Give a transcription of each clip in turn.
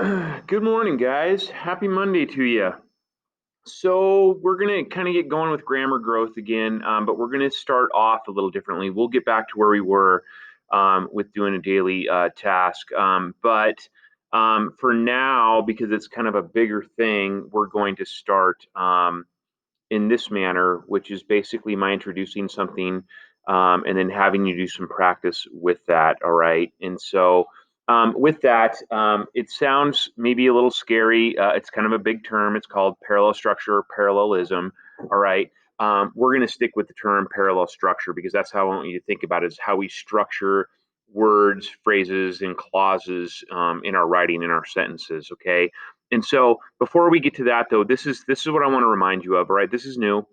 Good morning, guys. Happy Monday to you. So, we're going to kind of get going with grammar growth again, but we're going to start off a little differently. We'll get back to where we were with doing a daily task. But for now, because it's kind of a bigger thing, we're going to start in this manner, which is basically my introducing something and then having you do some practice with that. All right. And so, with that, it sounds maybe a little scary. It's kind of a big term. It's called parallel structure or parallelism. All right. We're going to stick with the term parallel structure because that's how I want you to think about it, is how we structure words, phrases, and clauses in our writing, in our sentences. Okay. And so before we get to that, though, this is what I want to remind you of. All right, this is new.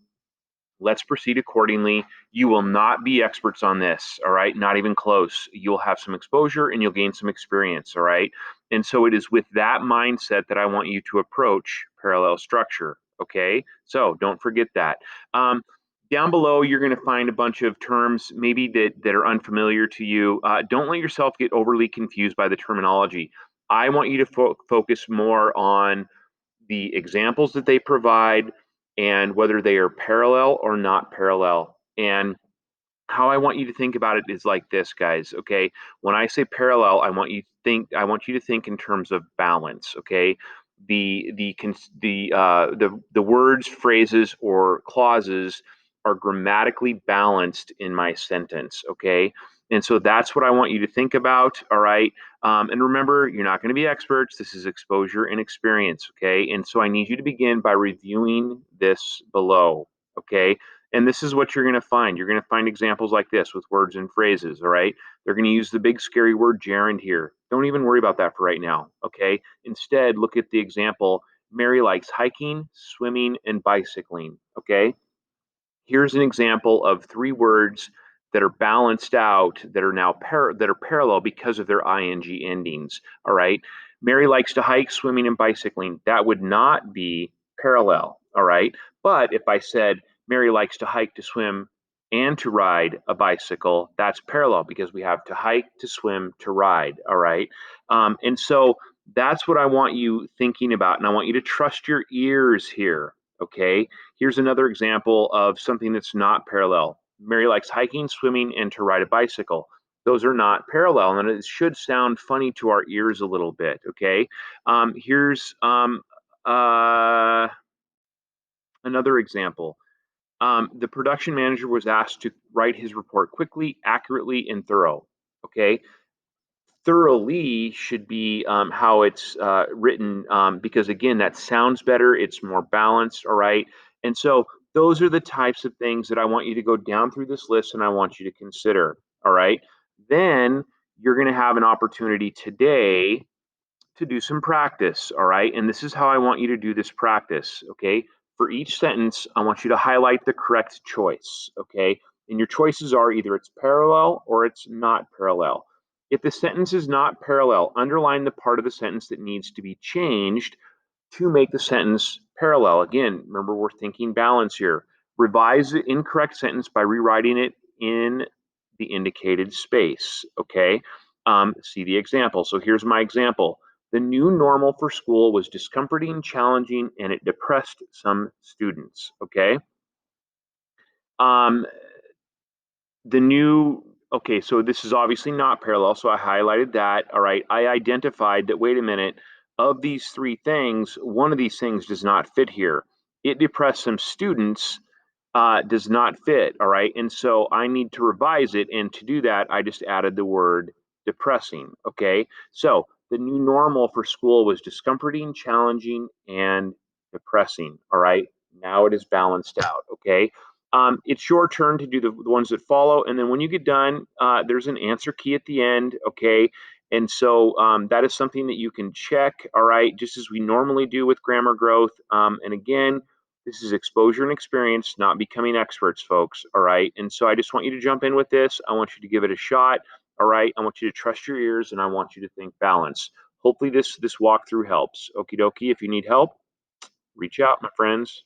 Let's proceed accordingly. You will not be experts on this. All right, not even close. You'll have some exposure and you'll gain some experience. All right, and so it is with that mindset that I want you to approach parallel structure. Okay, so don't forget that. Down below, you're going to find a bunch of terms maybe that are unfamiliar to you. Don't let yourself get overly confused by the terminology. I want you to focus more on the examples that they provide and whether they are parallel or not parallel. And how I want you to think about it is like this, guys. Okay, when I say parallel, I want you to think in terms of balance. Okay, the words, phrases, or clauses are grammatically balanced in my sentence. Okay, and so that's what I want you to think about. All right, and remember, you're not going to be experts. This is exposure and experience. Okay, and so I need you to begin by reviewing this below. Okay, and this is what you're going to find. You're going to find examples like this with words and phrases, all right? They're going to use the big scary word gerund here. Don't even worry about that for right now, okay? Instead, look at the example. Mary likes hiking, swimming, and bicycling, okay? Here's an example of three words that are balanced out that are now that are parallel because of their ing endings, all right? Mary likes to hike, swimming, and bicycling. That would not be parallel, all right? But if I said Mary likes to hike, to swim, and to ride a bicycle, that's parallel because we have to hike, to swim, to ride, all right? And so that's what I want you thinking about. And I want you to trust your ears here, okay? Here's another example of something that's not parallel. Mary likes hiking, swimming, and to ride a bicycle. Those are not parallel, and it should sound funny to our ears a little bit, okay? Here's another example. The production manager was asked to write his report quickly, accurately, and thorough, okay? Thoroughly should be how it's written because again that sounds better, it's more balanced, all right? And so those are the types of things that I want you to go down through this list and I want you to consider, all right? Then you're going to have an opportunity today to do some practice, all right? And this is how I want you to do this practice, okay? For each sentence, I want you to highlight the correct choice, okay? And your choices are either it's parallel or it's not parallel. If the sentence is not parallel, underline the part of the sentence that needs to be changed to make the sentence parallel. Again, remember we're thinking balance here. Revise the incorrect sentence by rewriting it in the indicated space, okay? See the example. So here's my example. The new normal for school was discomforting, challenging, and it depressed some students. Okay. Um, the new, okay, so this is obviously not parallel. So I highlighted that. All right. I identified that, wait a minute, of these three things, one of these things does not fit here. It depressed some students, does not fit. All right. And so I need to revise it. And to do that, I just added the word depressing. Okay. So the new normal for school was discomforting, challenging, and depressing. All right. Now it is balanced out. Okay. It's your turn to do the ones that follow. And then when you get done, there's an answer key at the end. Okay. And so that is something that you can check. All right. Just as we normally do with grammar growth. And again, this is exposure and experience, not becoming experts, folks. All right. And so I just want you to jump in with this. I want you to give it a shot. All right. I want you to trust your ears and I want you to think balance. Hopefully this walkthrough helps. Okie dokie. If you need help, reach out, my friends.